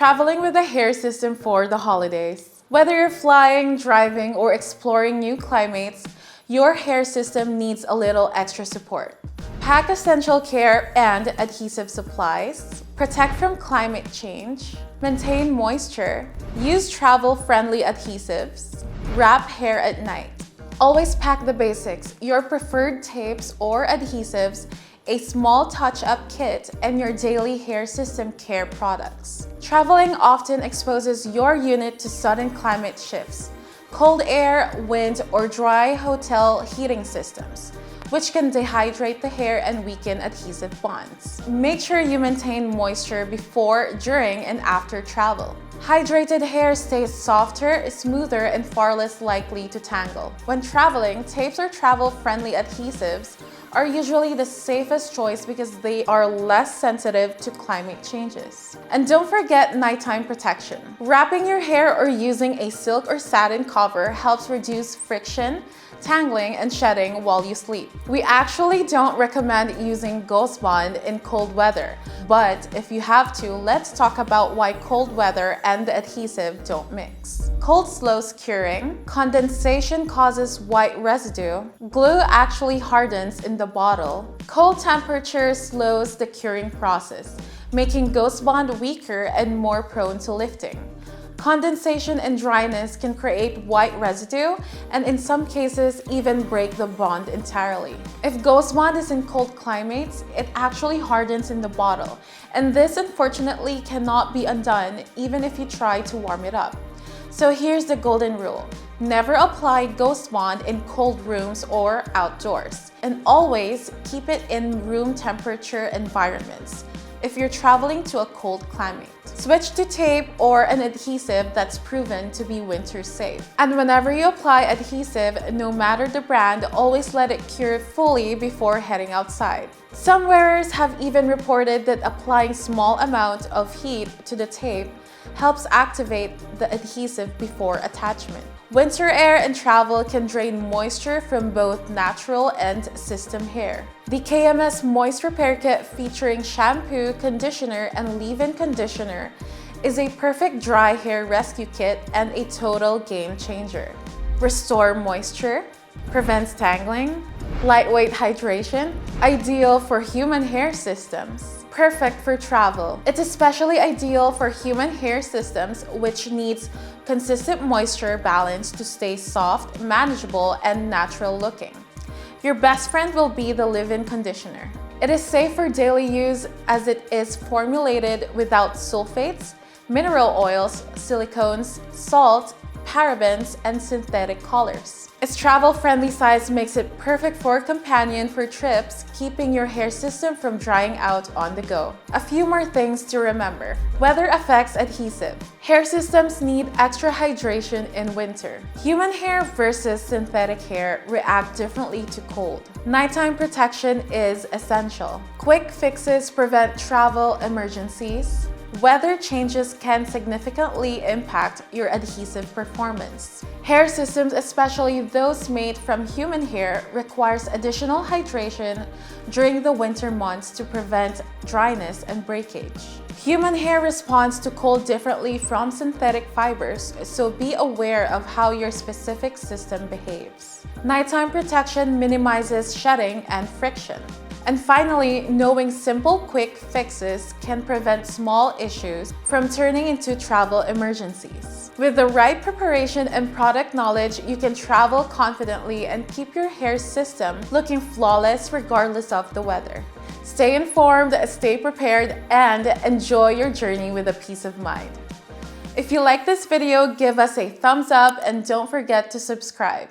Traveling with a hair system for the holidays. Whether you're flying, driving, or exploring new climates, your hair system needs a little extra support. Pack essential care and adhesive supplies. Protect from climate change. Maintain moisture. Use travel-friendly adhesives. Wrap hair at night. Always pack the basics, your preferred tapes or adhesives, a small touch-up kit, and your daily hair system care products. Traveling often exposes your unit to sudden climate shifts, cold air, wind, or dry hotel heating systems, which can dehydrate the hair and weaken adhesive bonds. Make sure you maintain moisture before, during, and after travel. Hydrated hair stays softer, smoother, and far less likely to tangle. When traveling, tapes or travel-friendly adhesives are usually the safest choice because they are less sensitive to climate changes. And don't forget nighttime protection. Wrapping your hair or using a silk or satin cover helps reduce friction, tangling, and shedding while you sleep. We actually don't recommend using Ghost Bond in cold weather, but if you have to, let's talk about why cold weather and the adhesive don't mix. Cold slows curing, condensation causes white residue, glue actually hardens in the bottle, cold temperature slows the curing process, making Ghost Bond weaker and more prone to lifting. Condensation and dryness can create white residue and in some cases even break the bond entirely. If Ghost Bond is in cold climates, it actually hardens in the bottle, and this unfortunately cannot be undone even if you try to warm it up. So here's the golden rule. Never apply Ghost Bond in cold rooms or outdoors, and always keep it in room temperature environments if you're traveling to a cold climate. Switch to tape or an adhesive that's proven to be winter safe. And whenever you apply adhesive, no matter the brand, always let it cure fully before heading outside. Some wearers have even reported that applying small amount of heat to the tape helps activate the adhesive before attachment. Winter air and travel can drain moisture from both natural and system hair. The KMS MoistRepair Kit featuring shampoo, conditioner, and leave-in conditioner is a perfect dry hair rescue kit and a total game changer. Restore moisture, prevents tangling, lightweight hydration, ideal for human hair systems. Perfect for travel. It's especially ideal for human hair systems which needs consistent moisture balance to stay soft, manageable, and natural looking. Your best friend will be the leave-in conditioner. It is safe for daily use as it is formulated without sulfates, mineral oils, silicones, salt, parabens, and synthetic colors. Its travel-friendly size makes it perfect for a companion for trips, keeping your hair system from drying out on the go. A few more things to remember. Weather affects adhesive. Hair systems need extra hydration in winter. Human hair versus synthetic hair react differently to cold. Nighttime protection is essential. Quick fixes prevent travel emergencies. Weather changes can significantly impact your adhesive performance. Hair systems, especially those made from human hair, requires additional hydration during the winter months to prevent dryness and breakage. Human hair responds to cold differently from synthetic fibers, so be aware of how your specific system behaves. Nighttime protection minimizes shedding and friction. And finally, knowing simple, quick fixes can prevent small issues from turning into travel emergencies. With the right preparation and product knowledge, you can travel confidently and keep your hair system looking flawless regardless of the weather. Stay informed, stay prepared, and enjoy your journey with a peace of mind. If you like this video, give us a thumbs up and don't forget to subscribe.